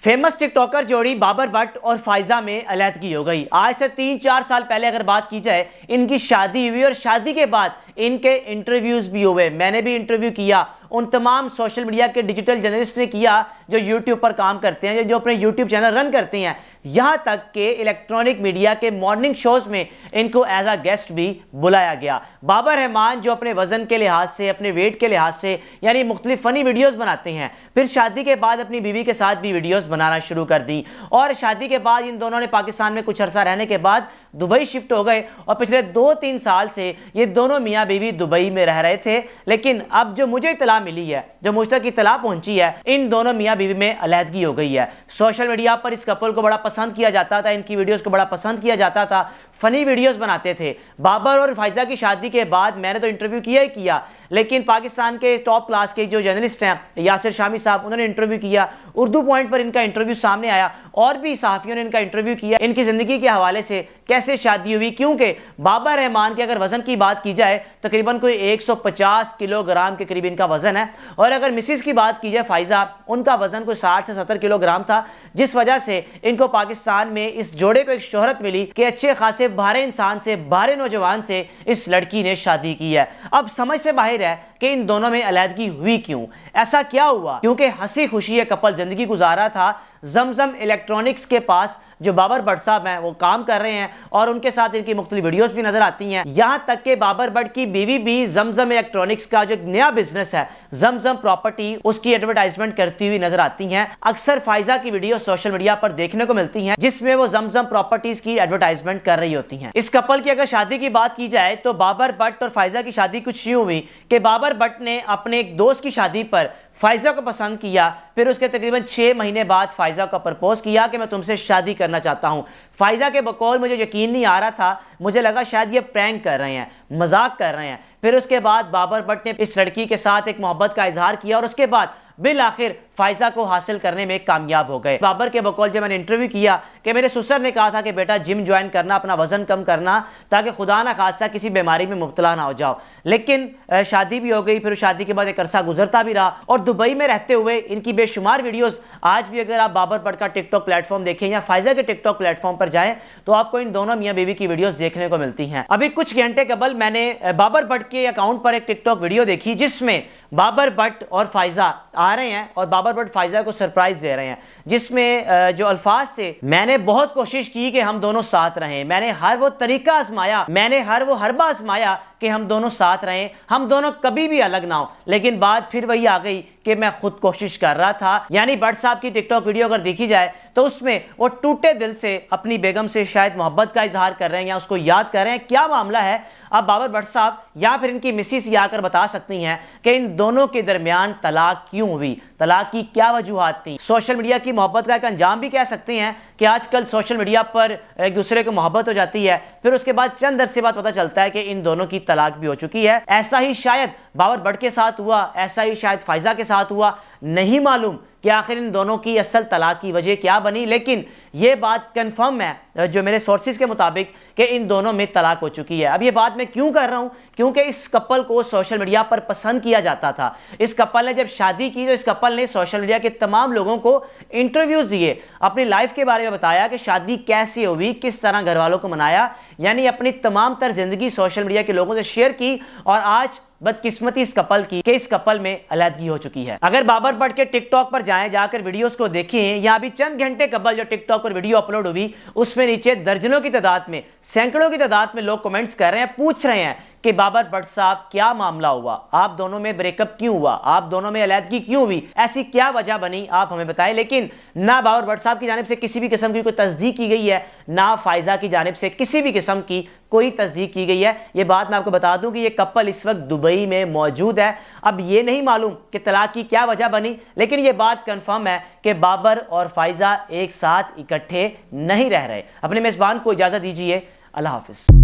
Famous TikToker जोड़ी बाबर भट्ट और Pfizer में अलहदगी हो गई। आज से 3-4 साल पहले अगर बात की जाए, इनकी शादी हुई और शादी के बाद इनके इंटरव्यूज भी हुए। मैंने भी इंटरव्यू किया, उन तमाम सोशल मीडिया के डिजिटल जर्नलिस्ट ने किया जो यूट्यूब पर काम करते हैं, जो अपने यूट्यूब चैनल रन करते हैं। यहां तक कि इलेक्ट्रॉनिक मीडिया के मॉर्निंग शोज में इनको एज अ गेस्ट भी बुलाया गया। बाबर रहमान जो अपने वजन के लिहाज से, अपने वेट के लिहाज से यानी मुख्तलिफ फनी वीडियोस बनाते हैं, फिर शादी के बाद अपनी बीवी के साथ भी वीडियोस बनाना शुरू कर दी। और शादी के बाद इन दोनों ने पाकिस्तान में कुछ अरसा रहने के बाद दुबई शिफ्ट हो गए और पिछले 2-3 साल से ये दोनों मियाँ बीवी दुबई में रह रहे थे। लेकिन अब जो मुझे इतला मिली है, जो मुझ तक इतला पहुंची है, इन दोनों मियाँ बीवी में अलहदगी हो गई है। सोशल मीडिया पर इस कपल को बड़ा पसंद किया जाता था, इनकी वीडियोस को बड़ा पसंद किया जाता था, फनी वीडियोस बनाते थे। बाबर और फाइजा की शादी के बाद मैंने तो इंटरव्यू किया ही किया, लेकिन पाकिस्तान के टॉप क्लास के जो जर्नलिस्ट हैं, यासिर शामी साहब, उन्होंने इंटरव्यू किया। उर्दू पॉइंट पर इनका इंटरव्यू सामने आया और भी सहाफियों ने इनका इंटरव्यू किया इनकी जिंदगी के हवाले से, कैसे शादी हुई। क्योंकि बाबर रहमान के अगर वजन की बात की जाए तकरीबन कोई 150 किलोग्राम के करीब इनका वजन है, और अगर मिसिस की बात की जाए फाइजा, उनका वजन कोई 60 से 70 किलोग्राम था, जिस वजह से इनको पाकिस्तान में इस जोड़े को एक शोहरत मिली कि अच्छे खासे भारे इंसान से, भारे नौजवान से इस लड़की ने शादी की है। अब समझ से बाहर है कि इन दोनों में अलहदगी हुई क्यों, ऐसा क्या हुआ। क्योंकि हंसी खुशी ये कपल जिंदगी गुजारा था। जमजम इलेक्ट्रॉनिक्स के पास जो बाबर भट्ट साहब हैं वो काम कर रहे हैं और उनके साथ इनकी मुख्तलिफ वीडियोस भी नजर आती हैं। यहां तक कि बाबर भट्ट की बीवी भी जमजम इलेक्ट्रॉनिक्स का जो नया बिजनेस है जमजम प्रॉपर्टी, उसकी एडवर्टाइजमेंट करती हुई नजर आती हैं। अक्सर फाइजा की वीडियो सोशल मीडिया पर देखने को मिलती हैं जिसमें वो जमजम प्रॉपर्टीज की एडवर्टाइजमेंट कर रही होती हैं। इस कपल की अगर शादी की बात की जाए तो बाबर भट्ट और फाइजा की शादी कुछ यूं हुई कि बाबर भट्ट ने अपने एक दोस्त की शादी पर फाइजा को पसंद किया, फिर उसके तकरीबन 6 महीने बाद फाइजा को प्रपोज किया कि मैं तुमसे शादी करना चाहता हूं। फाइजा के बकौल मुझे यकीन नहीं आ रहा था, मुझे लगा शायद ये प्रैंक कर रहे हैं, मजाक कर रहे हैं। फिर उसके बाद बाबर भट्ट ने इस लड़की के साथ एक मोहब्बत का इजहार किया और उसके बाद बिल आखिर फाइजा को हासिल करने में कामयाब हो गए। बाबर के बकौल जब मैंने इंटरव्यू किया कि मेरे ससुर ने कहा था कि बेटा जिम ज्वाइन करना, अपना वजन कम करना, ताकि खुदा ना खास्ता किसी बीमारी में मुब्तला ना हो जाओ। लेकिन शादी भी हो गई, फिर शादी के बाद एक अरसा गुजरता भी रहा और दुबई में रहते हुए इनकी बेशुमार वीडियोस आज भी अगर आप बाबर भट्ट का टिकटॉक प्लेटफॉर्म देखें या फाइजा के टिकटॉक प्लेटफॉर्म पर जाएं तो आपको इन दोनों मियाँ बीवी की वीडियोस देखने को मिलती हैं। अभी कुछ घंटे कबल मैंने बाबर भट्ट के अकाउंट पर एक टिकटॉक वीडियो देखी जिसमें बाबर भट्ट और फाइजा आ रहे हैं और बाबर भट्ट फाइजा को सरप्राइज दे रहे हैं, जिसमें जो अल्फाज से मैंने बहुत कोशिश की कि हम दोनों साथ रहें, मैंने हर वो तरीका आजमाया, मैंने हर वो हरबा आजमाया कि हम दोनों साथ रहें, हम दोनों कभी भी अलग ना हो। लेकिन बात फिर वही आ गई कि मैं खुद कोशिश कर रहा था। यानी भट्ट साहब की टिकटॉक वीडियो अगर देखी जाए तो उसमें वो टूटे दिल से अपनी बेगम से शायद मोहब्बत का इजहार कर रहे हैं या उसको याद कर रहे हैं। क्या मामला है, अब बाबर भट्ट साहब या फिर इनकी मिसिस ये आकर बता सकती हैं कि इन दोनों के दरमियान तलाक क्यों हुई, तलाक की क्या वजूहात थी। सोशल मीडिया की मोहब्बत का एक अंजाम भी कह सकते हैं कि आजकल सोशल मीडिया पर एक दूसरे को मोहब्बत हो जाती है, फिर उसके बाद चंद अरसे बाद पता चलता है कि इन दोनों की तलाक भी हो चुकी है। ऐसा ही शायद बाबर भट्ट के साथ हुआ, ऐसा ही शायद फाइजा के साथ हुआ, नहीं मालूम कि आखिर इन दोनों की असल तलाक की वजह क्या बनी। लेकिन यह बात कंफर्म है जो मेरे सोर्सेज के मुताबिक कि इन दोनों में तलाक हो चुकी है। अब ये बात मैं क्यों कर रहा हूं, क्योंकि इस कपल को सोशल मीडिया पर पसंद किया जाता था। इस कपल ने जब शादी की तो इस कपल ने सोशल मीडिया के तमाम लोगों को इंटरव्यूज दिए, अपनी लाइफ के बारे में बताया कि शादी कैसे हुई, किस तरह घर वालों को मनाया, यानी अपनी तमाम तर जिंदगी सोशल मीडिया के लोगों से शेयर की। और आज बदकिस्मती इस कपल की कि इस कपल में अलहदगी हो चुकी है। अगर बाबर भट्ट के टिकटॉक पर जाएं, जाकर वीडियोस को देखें, या अभी चंद घंटे कबल जो टिकटॉक पर वीडियो अपलोड हुई उसमें नीचे दर्जनों की तादाद में, सैकड़ों की तादाद में लोग कमेंट्स कर रहे हैं, पूछ रहे हैं कि बाबर भट्ट साहब क्या मामला हुआ, आप दोनों में ब्रेकअप क्यों हुआ, आप दोनों में अलहदगी क्यों हुई, ऐसी क्या वजह बनी, आप हमें बताएं। लेकिन ना बाबर भट्ट साहब की जानिब से किसी भी किस्म की कोई तस्दीक की गई है, ना फाइजा की जानिब से किसी भी किस्म की कोई तस्दीक की गई है। ये बात मैं आपको बता दूं कि ये कपल इस वक्त दुबई में मौजूद है। अब ये नहीं मालूम कि तलाक की क्या वजह बनी, लेकिन ये बात कंफर्म है कि बाबर और फाइजा एक साथ इकट्ठे नहीं रह रहे। अपने मेजबान को इजाजत दीजिए, अल्लाह हाफिज।